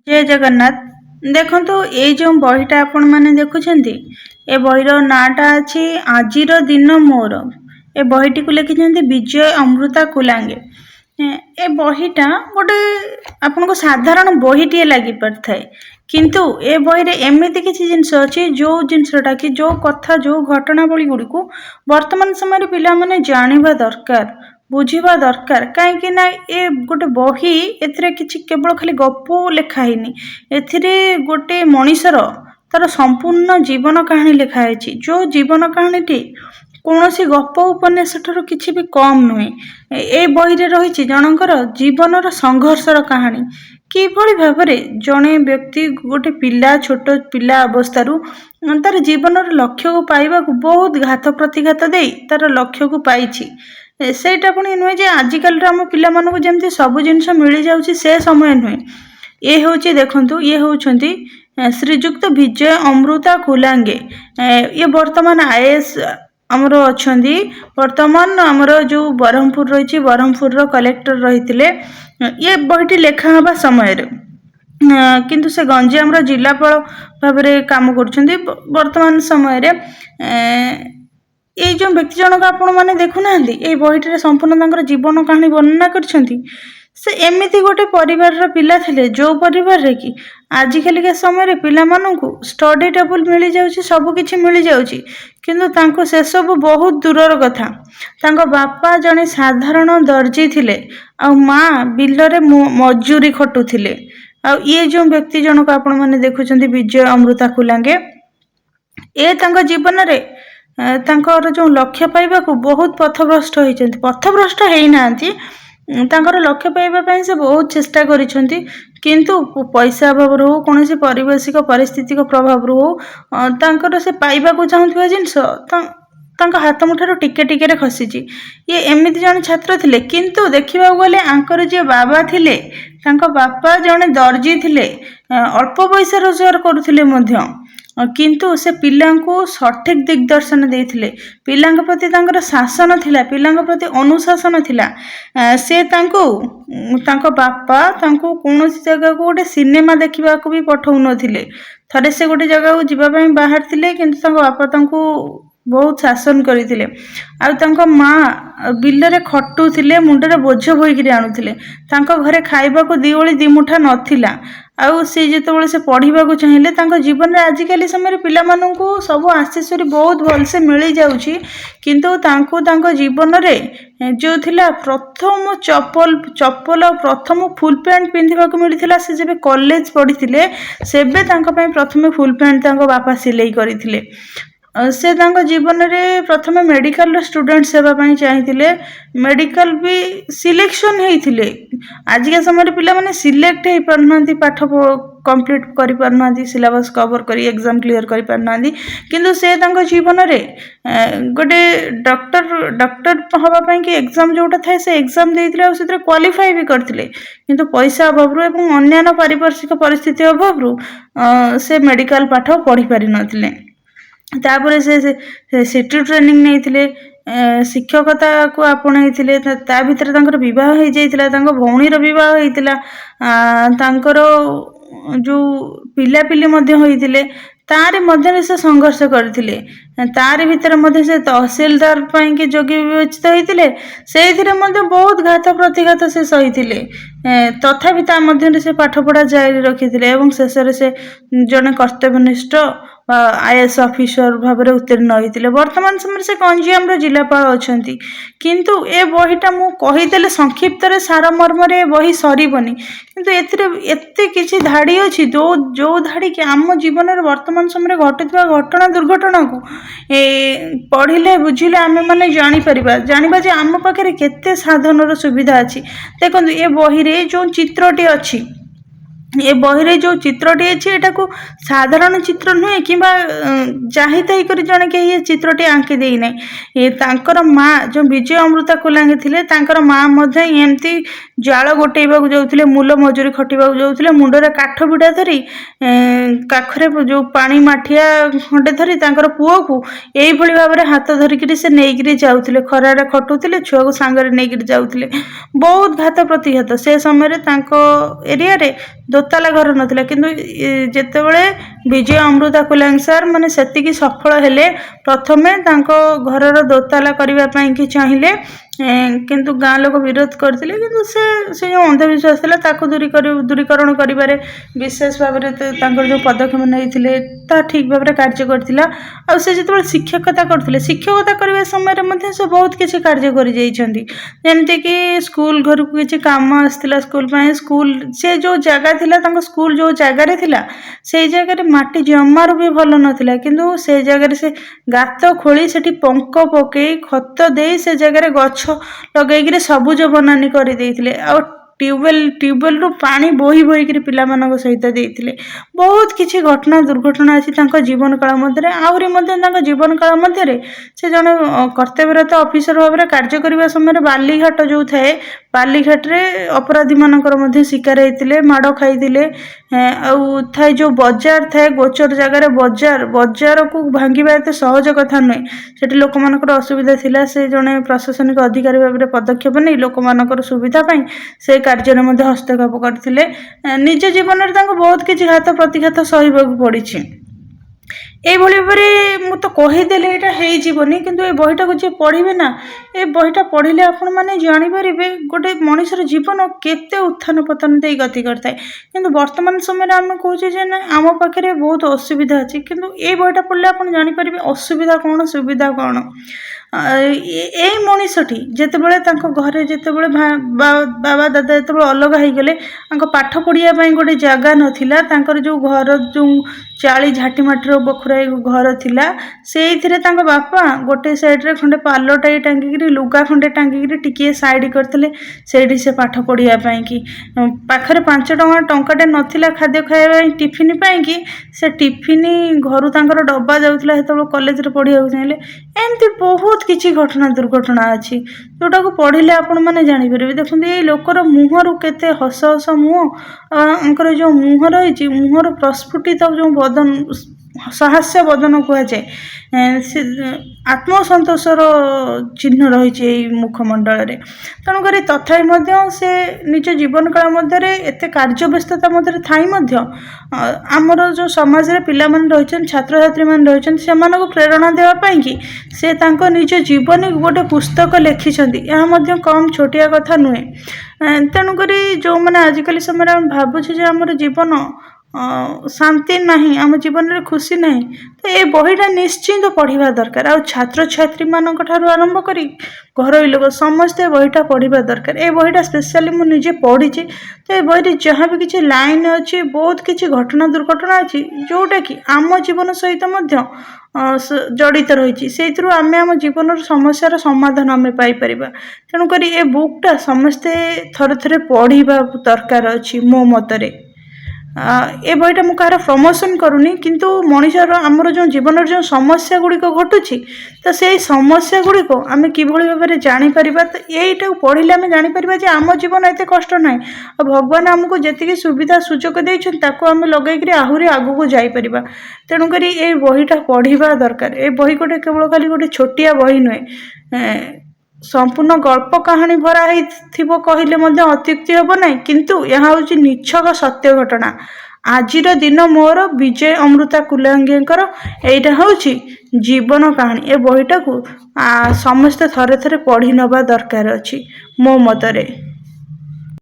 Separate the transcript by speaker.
Speaker 1: जय जगन्नाथ। देखंतु ये जो बहीटा आपण माने देखुछंती ए बहीर नाटा अछि आजिर दिन मोर। ए बहीटी को लिखिछंती विजय अमृता कुलांगे। ए बहीटा गोटे आपन को साधारण बहीटी लागि पड़थाय, किंतु ए बही रे एमिति किछि जिंस अछि जो जिंसटा कि जो कथा जो घटनावली गुडी को वर्तमान समय रे पिला माने जानिबा दरकार, बुझिबा दरकार। कहीं ना ए गोटे बही एथिरे किछि केवल खाली गप लेखा हैनी, एथिरे गोटे मनीषर तार संपूर्ण जीवन कहानी लेखा है। जो जीवन कहानी कौनसी गप उपन्यास ठारू किछि भी कम नुहे। ए बही रे रही जनकर जीवनर संघर्षर कहानी, किभଳି भाबरे जणे व्यक्ति गोटे पिला छोट पिला अवस्थारू तार जीवनर लक्ष्य को पाइबा को बहुत घात प्रतिघात दे तार लक्ष्य को पाइछि। सेटा पुणी नुहे जे आजिकल आम पिला मानक जेमती सब जिनस मिल जाउछि से समय नुहे। ये होची देखंतु ये होउछंती श्रीजुक्त विजय अमृता कुलांगे। ये वर्तमान आईएएस आमर अच्छी वर्तमान आमर जो ब्रह्मपुर रही ब्रह्मपुर कलेक्टर रही ये बहीटी लेखा हवा समय किंतु से गंजाम जिलापाल भाव में काम कर वर्तमान समय ये जो व्यक्ति जनक आपण मैंने देखुना ये बहीटे संपूर्ण जीवन कहानी वर्णना करछंती। से एमिति गोटे परिवार पिला थिले जो परिवार रे कि आजिकल समय पिला मानू स्टडी टेबल मिल जाउछि, सब किछि मिल जाउछि, किंतु तांको से सब बहुत दूरर कथा। तांको बापा जने साधारण दर्जी थिले आ माँ बिलरे मजूरी खटुथिले। आ ये जो व्यक्ति जनक आपण माने देखुछंती विजय अमृता कुलांगे, ए तांको जीवन रे तांकर जो लक्ष्य पाइबा को बहुत पथभ्रष्ट होइछंती। पथभ्रष्ट हेइ नांती, तांकर लक्ष्य पाइबा पई से बहुत चेष्टा करिछंती, किंतु पैसा अभाव रो कोनोसी पारिभाषिक परिस्थिति को प्रभाव रो तांकर से पाइबा को चाहुथबा जिंस तांका हाथ मुठार टिके टिके रे खसीची। ये एमिति जन छात्र थिले, किंतु देखिबा गले आंकर जे बाबा थिले तांका बापा जने दर्जी थिले, अल्प पैसा रोजगार करुथिले मध्य, किंतु से पिलांको सठिक दिग्दर्शन देथिले। पिलांक प्रति तांकर शासन थिला, पिलांक प्रति अनुशासन थिला। से तांको बापा तांको कोनोसी जगह को गोटे सिनेमा देखिबा को भी पठौ नथिले। थरे से गोटे जगह को जिबा पई बाहर थिले, किंतु तांको बापा तांको बहुत शासन करथिले। आ तांको माँ बिलरे खटुथिले, मुंडरे बोझ बोइकिरी आनुथिले। तांको घरे खाइबा को दी ओली दी मुठा नथिला। आउ से जेतेबेले से पढ़िबा को चाहिए तांको जीवन रे आजिकल समय पिला माननकु सब आशीस्वरी बहुत भल से मिल जाउछि, किंतु तांको तांको जीवन रे जो थिला प्रथम चप्पल प्रथम फुल पैंट पिंधिबा को मिलिथिला। से जेबे कॉलेज पढ़िथिले सेबे तांको पई प्रथम फुल पैंट तांको बापा सिलाई करिथिले। से तांको जीवन रे प्रथम मेडिकल स्टूडेंट सेवा पई चाहिथिले, मेडिकल भी सिलेक्शन हेइथिले। आजिका समय पिला माने सिलेक्ट हेइ परनांती, पाठ कंप्लीट करि परनांती, सिलेबस कवर करी एग्जाम क्लियर करि परनांती, किंतु से तांको जीवन रे गोटे डॉक्टर हवा पई कि एग्जाम जोटा थाए से एग्जाम देइथिले, आ सेतरे क्वालिफाई भी करथिले, किंतु पैसा अभाव एवं अन्य पारिपार्श्विक परिस्थिति अभाव से मेडिकल पाठ पढ़ी पारि नथिले। तापर से सिटी ट्रेनिंग नहीं शिक्षकता को आपणाइथिले। ता भितर तांकर विवाह हो जाइतिला, तांको भौणीर विवाह होइतिला, तांकर जो पिलापिली मध्य होइतिले, तारे मध्य से संघर्ष करथिले। तारे भितर मध्य से तहसीलदार पई के जोगी विवेचित होइतिले, सेथिरे मध्य बहुत घात प्रतिघात से सहितिले। तथापि ता मध्य से पाठ पढ़ा जारी रखिथिले एवं शेषरे से जने कर्तव्यनिष्ठ आईएएस ऑफिसर भाव में उत्तीर्ण होइतिले। वर्तमान समय से गंजाम जिलापाल अछंती, किंतु ए बहीटा मु कहिदेले संक्षिप्त रे सार मर्म रे बही सरीबनी, किंतु एथिरे एते किछि धाड़ी अछि जो धाड़ी के आम जीवन रे वर्तमान समय घटुवा घटना दुर्घटना को पढ़िले बुझिले आमे माने जानिबा जे आम पाखरे केते साधनर सुविधा अछि। देखंतु ए बही रे जो चित्रटी अछि, ये बही जो चित्रटी अच्छी एटा को साधारण चित्र नुहे कि जाहिताई कर जने के ये चित्रटी आंकी दे ना। ये तांकर माँ जो विजय अमृता कुलांगे थिले, तांकर माँ मध्य एमती जाल गोटेबा को जाउथिले, मूल मजूरी खटिबा को जाउथिले, मुंडरे काठ बिडा धरी काखरे जो पानी माठिया खंडे धरी तांकर पुओ को एई भली भाबरे हाथ धरिकिरी से नेइकिरी जाउथिले, खरारे खटुथिले, छुआ को सांगरे नेइकिरी जाउथिले। बहुत घात प्रतिघात से समय रे तांको एरिया रे ଦୋତାଲା ଘର ନଥିଲା, କିନ୍ତୁ ଯେତେବେଳେ ବିଜୟ ଅମୃତା କୁଲାଙ୍ଗ ସାର୍ ମାନେ ସେତିକି ସଫଳ ହେଲେ, ପ୍ରଥମେ ତାଙ୍କ ଘରର ଦୋତାଲା କରିବା ପାଇଁକି ଚାହିଁଲେ, କିନ୍ତୁ ଗାଁ ଲୋକ ବିରୋଧ କରିଥିଲେ। କିନ୍ତୁ ସେ ଯେଉଁ ଅନ୍ଧବିଶ୍ୱାସ ଥିଲା ତାକୁ ଦୂରୀକରଣ କରିବାରେ ବିଶେଷ ଭାବରେ ତାଙ୍କର ଯେଉଁ ପଦକ୍ଷେପ ନେଇଥିଲେ ତାହା ଠିକ୍ ଭାବରେ କାର୍ଯ୍ୟ କରିଥିଲା। ଆଉ ସେ ଯେତେବେଳେ ଶିକ୍ଷକତା କରୁଥିଲେ, ଶିକ୍ଷକତା କରିବା ସମୟରେ ମଧ୍ୟ ସେ ବହୁତ କିଛି କାର୍ଯ୍ୟ କରିଯାଇଛନ୍ତି। ଯେମିତିକି ସ୍କୁଲ ଘରକୁ କିଛି କାମ ଆସିଥିଲା ସ୍କୁଲ ପାଇଁ, ସ୍କୁଲ ସେ ଯେଉଁ ଜାଗା ଥିଲା, ତାଙ୍କ ସ୍କୁଲ ଯେଉଁ ଜାଗାରେ ଥିଲା ସେଇ ଜାଗାରେ ମାଟି ଜମାରୁ ବି ଭଲ ନଥିଲା, କିନ୍ତୁ ସେ ଜାଗାରେ ସେ ଗାତ ଖୋଳି ସେଠି ପଙ୍କ ପକେଇ ଖତ ଦେଇ ସେ ଜାଗାରେ ଗଛ ଲଗେଇକିରି ସବୁଜ ବନାନୀ କରିଦେଇଥିଲେ। ଆଉ ଟ୍ୟୁବୱେଲରୁ ପାଣି ବୋହିକିରି ପିଲାମାନଙ୍କ ସହିତ ଦେଇଥିଲେ। ବହୁତ କିଛି ଘଟଣା ଦୁର୍ଘଟଣା ଅଛି ତାଙ୍କ ଜୀବନ କାଳ ମଧ୍ୟରେ। ଆହୁରି ମଧ୍ୟ ତାଙ୍କ ଜୀବନ କାଳ ମଧ୍ୟରେ ସେ ଜଣେ କର୍ତ୍ତବ୍ୟରତ ଅଫିସର ଭାବରେ କାର୍ଯ୍ୟ କରିବା ସମୟରେ ବାଲିଘାଟ ଯେଉଁ ଥାଏ, ବାଲିଘାଟରେ ଅପରାଧୀମାନଙ୍କର ମଧ୍ୟ ଶିକାର ହେଇଥିଲେ, ମାଡ଼ ଖାଇଥିଲେ। ଆଉ ଥାଏ ଯେଉଁ ବଜାର ଥାଏ, ଗୋଚର ଜାଗାରେ ବଜାରକୁ ଭାଙ୍ଗିବା ଏତେ ସହଜ କଥା ନୁହେଁ। ସେଠି ଲୋକମାନଙ୍କର ଅସୁବିଧା ଥିଲା। ସେ ଜଣେ ପ୍ରଶାସନିକ ଅଧିକାରୀ ଭାବରେ ପଦକ୍ଷେପ ନେଇ ଲୋକମାନଙ୍କର ସୁବିଧା ପାଇଁ ସେ କାର୍ଯ୍ୟରେ ମଧ୍ୟ ହସ୍ତକ୍ଷେପ କରିଥିଲେ। ନିଜ ଜୀବନରେ ତାଙ୍କୁ ବହୁତ କିଛି ଘାତ ପ୍ରତିଘାତ ସହିବାକୁ ପଡ଼ିଛି। এইভাবে ভাবে ମୁଁ ତ କହିଦେଲେ ଏଇଟା ହେଇଯିବନି, କିନ୍ତୁ ଏ ବହିଟାକୁ ଯିଏ ପଢ଼ିବେ ନା, ଏ ବହିଟା ପଢ଼ିଲେ ଆପଣମାନେ ଜାଣିପାରିବେ ଗୋଟେ ମଣିଷର ଜୀବନ କେତେ ଉତ୍ଥାନ ପତନ ଦେଇ ଗତି କରିଥାଏ। କିନ୍ତୁ ବର୍ତ୍ତମାନ ସମୟରେ ଆମେ କହୁଛେ ଯେ ନା ଆମ ପାଖରେ ବହୁତ ଅସୁବିଧା ଅଛି, କିନ୍ତୁ ଏଇ ବହିଟା ପଢ଼ିଲେ ଆପଣ ଜାଣିପାରିବେ ଅସୁବିଧା କ'ଣ ସୁବିଧା କ'ଣ। ଏଇ ମଣିଷଟି ଯେତେବେଳେ ତାଙ୍କ ଘରେ ଯେତେବେଳେ ବାବା ଦାଦା ଯେତେବେଳେ ଅଲଗା ହେଇଗଲେ, ତାଙ୍କ ପାଠ ପଢ଼ିବା ପାଇଁ ଗୋଟେ ଜାଗା ନଥିଲା। ତାଙ୍କର ଯେଉଁ ଘର ଯେଉଁ ଚାଳି ଝାଟି ମାଟିର ବଖରାଇ ଘର ଥିଲା, ସେଇଥିରେ ତାଙ୍କ ବାପା ଗୋଟେ ସାଇଡ଼୍ରେ ଖଣ୍ଡେ ପାଲଟାଇ ଟାଙ୍ଗିକିରି ଲୁଗା ଖଣ୍ଡେ ଟାଙ୍ଗିକିରି ଟିକିଏ ସାଇଡ଼୍ କରିଥିଲେ ସେଇଠି ସେ ପାଠ ପଢ଼ିବା ପାଇଁକି। ପାଖରେ 5 ଟଙ୍କାଟେ ନଥିଲା ଖାଦ୍ୟ ଖାଇବା ପାଇଁ ଟିଫିନ୍ ପାଇଁକି, ସେ ଟିଫିନ୍ ଘରୁ ତାଙ୍କର ଡବା ଯାଉଥିଲା ସେତେବେଳେ କଲେଜରେ ପଢ଼ିବାକୁ ଚାହିଁଲେ। ଏମିତି ବହୁତ କିଛି ଘଟଣା ଦୁର୍ଘଟଣା ଅଛି ଯେଉଁଟାକୁ ପଢ଼ିଲେ ଆପଣମାନେ ଜାଣିପାରିବେ। ଦେଖନ୍ତୁ ଏଇ ଲୋକର ମୁହଁରୁ କେତେ ହସ ହସ ମୁହଁ, ଆଙ୍କର ଯେଉଁ ମୁହଁ ରହିଛି, ମୁହଁର ପ୍ରସ୍ଫୁଟିତ ଯେଉଁ ବଦନ, ସହାସ୍ୟ ବଦନ କୁହାଯାଏ, ସେ ଆତ୍ମସନ୍ତୋଷର ଚିହ୍ନ ରହିଛି ଏଇ ମୁଖମଣ୍ଡଳରେ। ତେଣୁକରି ତଥାପି ମଧ୍ୟ ସେ ନିଜ ଜୀବନ କାଳ ମଧ୍ୟରେ ଏତେ କାର୍ଯ୍ୟବ୍ୟସ୍ତତା ମଧ୍ୟରେ ଥାଇ ମଧ୍ୟ ଆମର ଯେଉଁ ସମାଜରେ ପିଲାମାନେ ରହିଛନ୍ତି, ଛାତ୍ରଛାତ୍ରୀମାନେ ରହିଛନ୍ତି, ସେମାନଙ୍କୁ ପ୍ରେରଣା ଦେବା ପାଇଁକି ସେ ତାଙ୍କ ନିଜ ଜୀବନୀ ଗୋଟେ ପୁସ୍ତକ ଲେଖିଛନ୍ତି। ଏହା ମଧ୍ୟ କମ୍ ଛୋଟିଆ କଥା ନୁହେଁ। ତେଣୁକରି ଯେଉଁମାନେ ଆଜିକାଲି ସମୟରେ ଆମେ ଭାବୁଛୁ ଯେ ଆମର ଜୀବନ ଶାନ୍ତି ନାହିଁ, ଆମ ଜୀବନରେ ଖୁସି ନାହିଁ, ତ ଏ ବହିଟା ନିଶ୍ଚିନ୍ତ ପଢ଼ିବା ଦରକାର। ଆଉ ଛାତ୍ରଛାତ୍ରୀମାନଙ୍କ ଠାରୁ ଆରମ୍ଭ କରି ଘରୋଇ ଲୋକ ସମସ୍ତେ ବହିଟା ପଢ଼ିବା ଦରକାର। ଏ ବହିଟା ସ୍ପେଶାଲି ମୁଁ ନିଜେ ପଢ଼ିଛି, ତ ଏ ବହିରେ ଯାହା ବି କିଛି ଲାଇନ୍ ଅଛି, ବହୁତ କିଛି ଘଟଣା ଦୁର୍ଘଟଣା ଅଛି ଯେଉଁଟାକି ଆମ ଜୀବନ ସହିତ ମଧ୍ୟ ଜଡ଼ିତ ରହିଛି। ସେଇଥିରୁ ଆମେ ଆମ ଜୀବନର ସମସ୍ୟାର ସମାଧାନ ଆମେ ପାଇପାରିବା। ତେଣୁକରି ଏ ବୁକ୍ଟା ସମସ୍ତେ ଥରେ ଥରେ ପଢ଼ିବା ଦରକାର ଅଛି ମୋ ମତରେ। ଏ ବହିଟା ମୁଁ କାହାର ପ୍ରମୋସନ୍ କରୁନି, କିନ୍ତୁ ମଣିଷର ଆମର ଯେଉଁ ଜୀବନର ଯେଉଁ ସମସ୍ୟା ଗୁଡ଼ିକ ଘଟୁଛି, ତ ସେଇ ସମସ୍ୟା ଗୁଡ଼ିକ ଆମେ କିଭଳି ଭାବରେ ଜାଣିପାରିବା, ତ ଏଇଟାକୁ ପଢ଼ିଲେ ଆମେ ଜାଣିପାରିବା ଯେ ଆମ ଜୀବନ ଏତେ କଷ୍ଟ ନାହିଁ। ଆଉ ଭଗବାନ ଆମକୁ ଯେତିକି ସୁବିଧା ସୁଯୋଗ ଦେଇଛନ୍ତି ତାକୁ ଆମେ ଲଗାଇକିରି ଆହୁରି ଆଗକୁ ଯାଇପାରିବା। ତେଣୁକରି ଏଇ ବହିଟା ପଢ଼ିବା ଦରକାର। ଏ ବହି କେବଳ ଖାଲି ଗୋଟେ ଛୋଟିଆ ବହି ନୁହେଁ, ସମ୍ପୂର୍ଣ୍ଣ ଗଳ୍ପ କାହାଣୀ ଭରା ହେଇଥିବ କହିଲେ ମଧ୍ୟ ଅତ୍ୟୁକ୍ତି ହେବ ନାହିଁ। କିନ୍ତୁ ଏହା ହେଉଛି ନିଛକ ସତ୍ୟ ଘଟଣା। ଆଜିର ଦିନ ମୋର ବିଜୟ ଅମୃତା କୁଲାଙ୍ଗେଙ୍କର ଏଇଟା ହେଉଛି ଜୀବନ କାହାଣୀ। ଏ ବହିଟାକୁ ସମସ୍ତେ ଥରେ ଥରେ ପଢ଼ି ନେବା ଦରକାର ଅଛି ମୋ ମତରେ।